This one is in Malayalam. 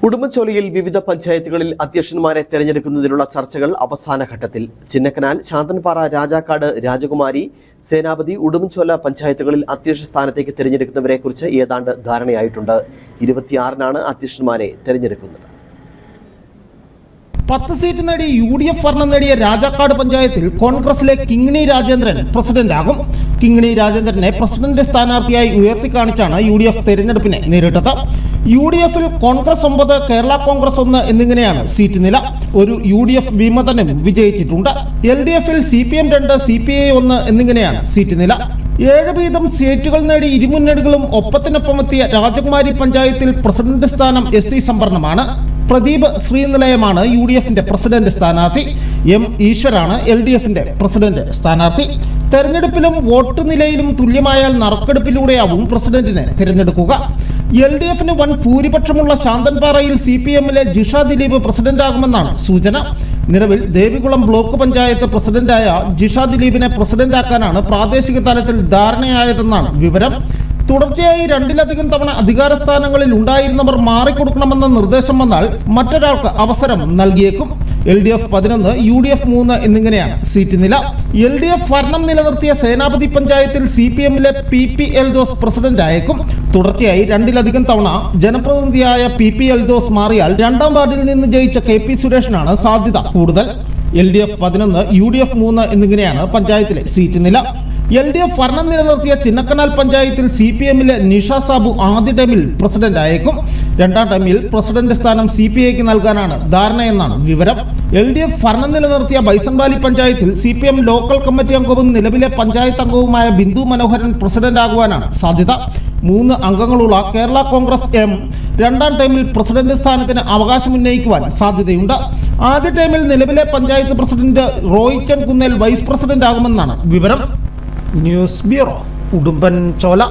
ഉടുമ്പൻചോലയിൽ വിവിധ പഞ്ചായത്തുകളിൽ അധ്യക്ഷന്മാരെ തെരഞ്ഞെടുക്കുന്നതിനുള്ള ചർച്ചകൾ അവസാന ഘട്ടത്തിൽ. ചിന്നക്കനാൽ, ശാന്തൻപാറ, രാജാക്കാട്, രാജകുമാരി, സേനാപതി, ഉടുമ്പൻചോല പഞ്ചായത്തുകളിൽ അധ്യക്ഷ സ്ഥാനത്തേക്ക് തെരഞ്ഞെടുക്കുന്നവരെക്കുറിച്ച് ഏതാണ്ട് ധാരണയായിട്ടുണ്ട്. 26-നാണ് അധ്യക്ഷന്മാരെ തെരഞ്ഞെടുക്കുന്നത്. 10 സീറ്റ് നേടി UDF ഭരണം നേടിയ രാജാക്കാട് പഞ്ചായത്തിൽ കോൺഗ്രസിലെ കിങ്ങിണി രാജേന്ദ്രൻ പ്രസിഡന്റാകും. കിങ്ങിണി രാജേന്ദ്രനെ പ്രസിഡന്റ് സ്ഥാനാർത്ഥിയായി ഉയർത്തിക്കാണിച്ചാണ് UDF തെരഞ്ഞെടുപ്പിനെ നേരിട്ടത്. UDFിൽ കോൺഗ്രസ് 9, കേരള കോൺഗ്രസ് 1 എന്നിങ്ങനെയാണ് സീറ്റ് നില. ഒരു UDF വിമതനും വിജയിച്ചിട്ടുണ്ട്. LDFിൽ CPM 2, CPI 1 എന്നിങ്ങനെയാണ് സീറ്റ് നില. 7 വീതം സീറ്റുകൾ നേടി ഇരുമുന്നണികളും ഒപ്പത്തിനൊപ്പം എത്തിയ രാജകുമാരി പഞ്ചായത്തിൽ പ്രസിഡന്റ് സ്ഥാനം SC സംവരണമാണ്. പ്രദീപ് ശ്രീനിലയമാണ് UDFിന്റെ പ്രസിഡന്റ് സ്ഥാനാർത്ഥി. M ഈശ്വരാണ് LDFിന്റെ പ്രസിഡന്റ് സ്ഥാനാർത്ഥി. തെരഞ്ഞെടുപ്പിലും വോട്ട് നിലയിലും തുല്യമായാൽ നറുക്കെടുപ്പിലൂടെയാവും പ്രസിഡന്റിനെ തിരഞ്ഞെടുക്കുക. LDFിന് വൻ ഭൂരിപക്ഷമുള്ള ശാന്തൻപാറയിൽ CPMലെ ജിഷ ദിലീപ് പ്രസിഡന്റാകുമെന്നാണ് സൂചന. നിലവിൽ ദേവികുളം ബ്ലോക്ക് പഞ്ചായത്ത് പ്രസിഡന്റായ ജിഷ ദിലീപിനെ പ്രസിഡന്റാക്കാനാണ് പ്രാദേശിക തലത്തിൽ ധാരണയായതെന്നാണ് വിവരം. തുടർച്ചയായി 2-ലധികം തവണ അധികാര സ്ഥാനങ്ങളിൽ ഉണ്ടായിരുന്നവർ മാറിക്കൊടുക്കണമെന്ന നിർദ്ദേശം വന്നാൽ മറ്റൊരാൾക്ക് അവസരം നൽകിയേക്കും. LDF 11, UDF 3 എന്നിങ്ങനെയാണ് സീറ്റ് നില. LDF ഭരണം നിലനിർത്തിയ സേനാപതി പഞ്ചായത്തിൽ CPMലെ PP എൽദോസ് പ്രസിഡന്റ് ആയേക്കും. തുടർച്ചയായി 2-ലധികം തവണ ജനപ്രതിനിധിയായ PP എൽദോസ് മാറിയാൽ 2ാം വാർഡിൽ നിന്ന് ജയിച്ച KP സുരേഷിനാണ് സാധ്യത കൂടുതൽ. LDF 11, UDF 3 എന്നിങ്ങനെയാണ് പഞ്ചായത്തിലെ സീറ്റ് നില. LDF ഭരണം നിലനിർത്തിയ ചിന്നക്കനാൽ പഞ്ചായത്തിൽ CPMലെ നിഷ സാബു ആദ്യ ടൈമിൽ പ്രസിഡന്റ് ആയേക്കും. 2ാം ടൈമിൽ പ്രസിഡന്റ് സ്ഥാനം CPIക്ക് നൽകാനാണ് ധാരണയെന്നാണ് വിവരം. LDF ഭരണം നിലനിർത്തിയ ബൈസൺവാലി പഞ്ചായത്തിൽ CPM ലോക്കൽ കമ്മിറ്റി അംഗവും നിലവിലെ പഞ്ചായത്ത് അംഗവുമായ ബിന്ദു മനോഹരൻ പ്രസിഡന്റ് ആകുവാനാണ് സാധ്യത. 3 അംഗങ്ങളുള്ള കേരള കോൺഗ്രസ് M 2ാം ടൈമിൽ പ്രസിഡന്റ് സ്ഥാനത്തിന് അവകാശമുന്നയിക്കുവാൻ സാധ്യതയുണ്ട്. ആദ്യ ടൈമിൽ നിലവിലെ panchayat president Roychan Kunnel vice president ആകുമെന്നാണ് വിവരം. News bureau, Udumbanchola.